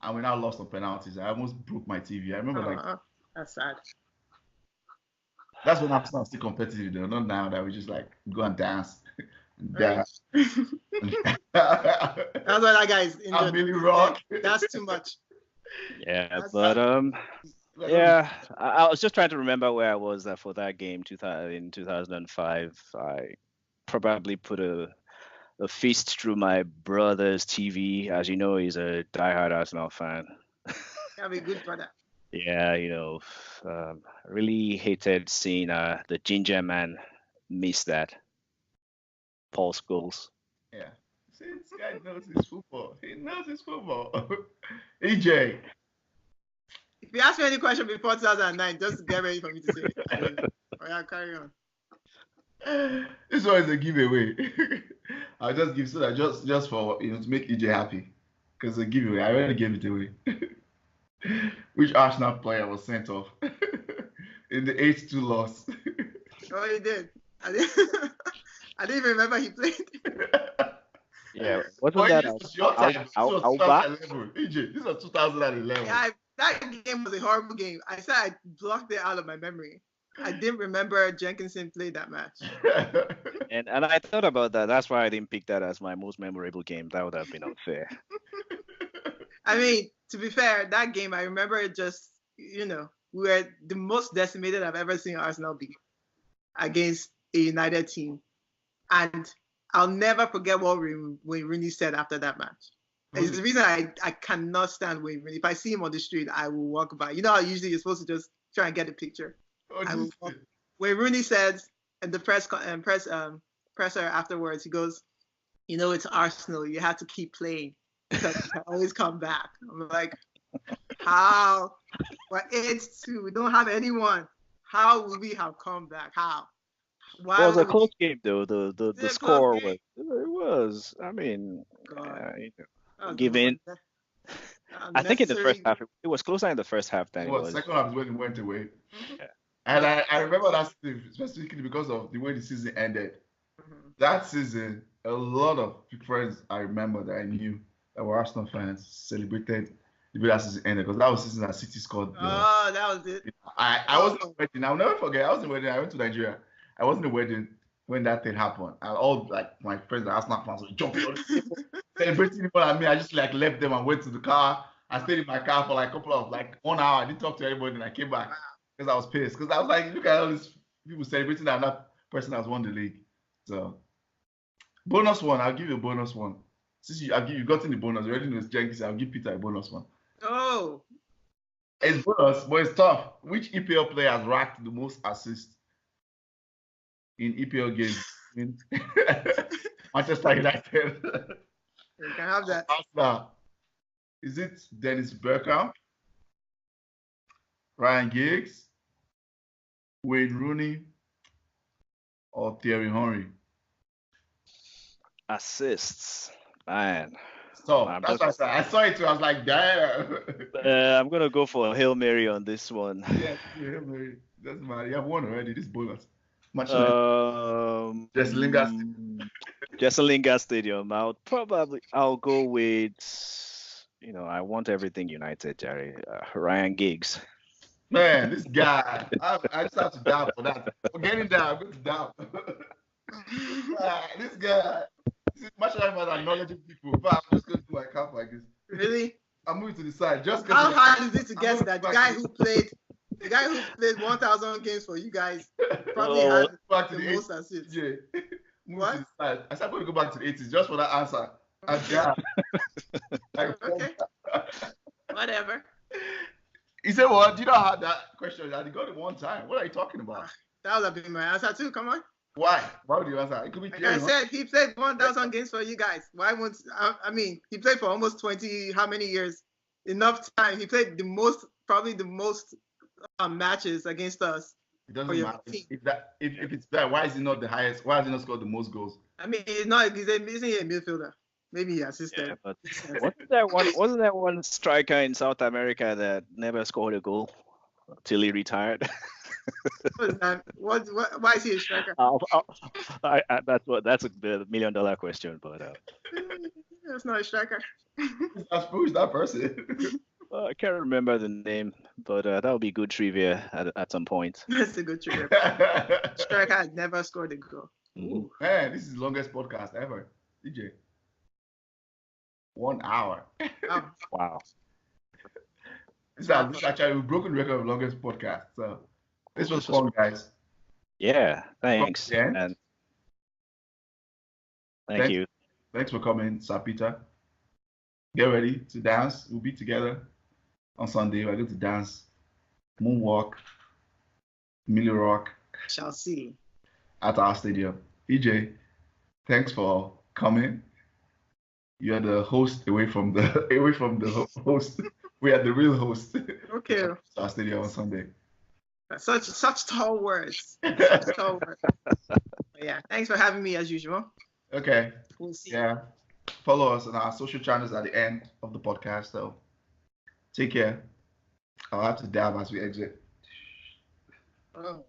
and we now lost on penalties. I almost broke my TV. I remember like That's sad. that's when Arsenal was still competitive though. Not now that we just like go and dance. Right. Dance. That's why that guy is injured. Billy Rock. That's too much. Yeah, That's but yeah, I was just trying to remember where I was for that game in 2005. I probably put a fist through my brother's TV. As you know, he's a diehard Arsenal fan. You have a good brother. Yeah, really hated seeing the ginger man miss that. Paul Scholes. Yeah. See, this guy knows his football. He knows his football. EeJay. If you ask me any question before 2009, just get ready for me to say it. Yeah, carry on. This one is a giveaway. I'll just give so that just for to make EeJay happy. Because a giveaway. I already gave it away. Which Arsenal player was sent off in the 8-2 loss? Oh, he did. I didn't even remember he played. Yeah, wasn't that your time? This was 2011. EeJay, this was 2011. Yeah, that game was a horrible game. I said I blocked it out of my memory. I didn't remember Jenkinson played that match. And I thought about that. That's why I didn't pick that as my most memorable game. That would have been unfair. I mean, to be fair, that game, I remember it just, we were the most decimated I've ever seen Arsenal be against a United team. And I'll never forget what Wayne Rooney said after that match. It's the reason I cannot stand Wayne Rooney. If I see him on the street, I will walk by. You know how usually you're supposed to just try and get a picture. Wayne Rooney says in the presser afterwards, he goes, it's Arsenal. You have to keep playing because you can always come back. I'm like, how? We're 8-2. We don't have anyone. How will we have come back? How? Why it was a close game though. The score was. I mean, given. I think in the first half it was closer in the first half than it was. Second half is when it went away. Yeah. And I remember that specifically because of the way the season ended. Mm-hmm. That season, a lot of friends I remember that I knew that were Arsenal fans celebrated the way that season ended because that was the season that City scored. Oh, that was it. I wasn't at a wedding. I'll never forget. I was in a wedding. I went to Nigeria. I wasn't in a wedding when that thing happened. And all like my friends, the Arsenal fans, were jumping on the table, celebrating more than me. I just like left them and went to the car. I stayed in my car for like a couple of 1 hour. I didn't talk to anybody, and I came back because I was pissed. Because I was like, look at all these people celebrating that that person has won the league. So, bonus one. I'll give you a bonus one. Since you got in the bonus, you already know it's Jenkins. I'll give Peter a bonus one. Oh. It's bonus, but it's tough. Which EPL player has racked the most assists in EPL games? Manchester United. You can have that. Arsenal. Is it Dennis Bergkamp, Ryan Giggs, Wayne Rooney, or Thierry Henry? Assists, man. So that's what I saw it too. I was like, damn. I'm gonna go for a Hail Mary on this one. Yeah, Hail Mary. Doesn't matter. You have won already. This bonus. Just Lingard Stadium. I'll go with. I want everything United, Jerry. Ryan Giggs. Man, this guy. I just have to doubt for that. For getting down, I'm going to doubt. This guy. Much like my knowledgeable people, but I'm just going to do my cap like this. Really? I'm moving to the side. Just how hard is it to guess that the guy who played 1,000 games for you guys probably had the most assists? Yeah. What? I said I'm going to go back to the 80s just for that answer. Okay. Whatever. He said, "Well, do you know how that question? That he got it one time. What are you talking about?" That would have been my answer too. Come on. Why? Why would you answer? It could be. Like I said, he played 1,000 games for you guys. Why won't? I mean, he played for almost 20. How many years? Enough time. He played probably the most matches against us. It doesn't matter. If it's that, why is he not the highest? Why has he not scored the most goals? I mean, isn't he a midfielder? Maybe he assisted. Yeah, but wasn't there one striker in South America that never scored a goal till he retired? What is that? Why is he a striker? That's the $1 million question, but that's not a striker. Who's that person? I can't remember the name, but that would be good trivia at some point. That's a good trigger. Striker had never scored a goal. Ooh. Man, this is the longest podcast ever. EeJay. 1 hour. Oh, Wow. This is actually a broken record of longest podcast. So this was fun, guys. Yeah, thanks. Yeah. And thank you. Thanks for coming, Sir Peter. Get ready to dance. We'll be together on Sunday. We're going to dance, moonwalk, Millie Rock shall see. at our stadium. EeJay, thanks for coming. You're the host away from the host. We are the real host. Okay. At our stadium on Sunday. Such tall words. Such tall words. But yeah, thanks for having me as usual. Okay. We'll see. Yeah. Follow us on our social channels at the end of the podcast. So take care. I'll have to dab as we exit. Oh.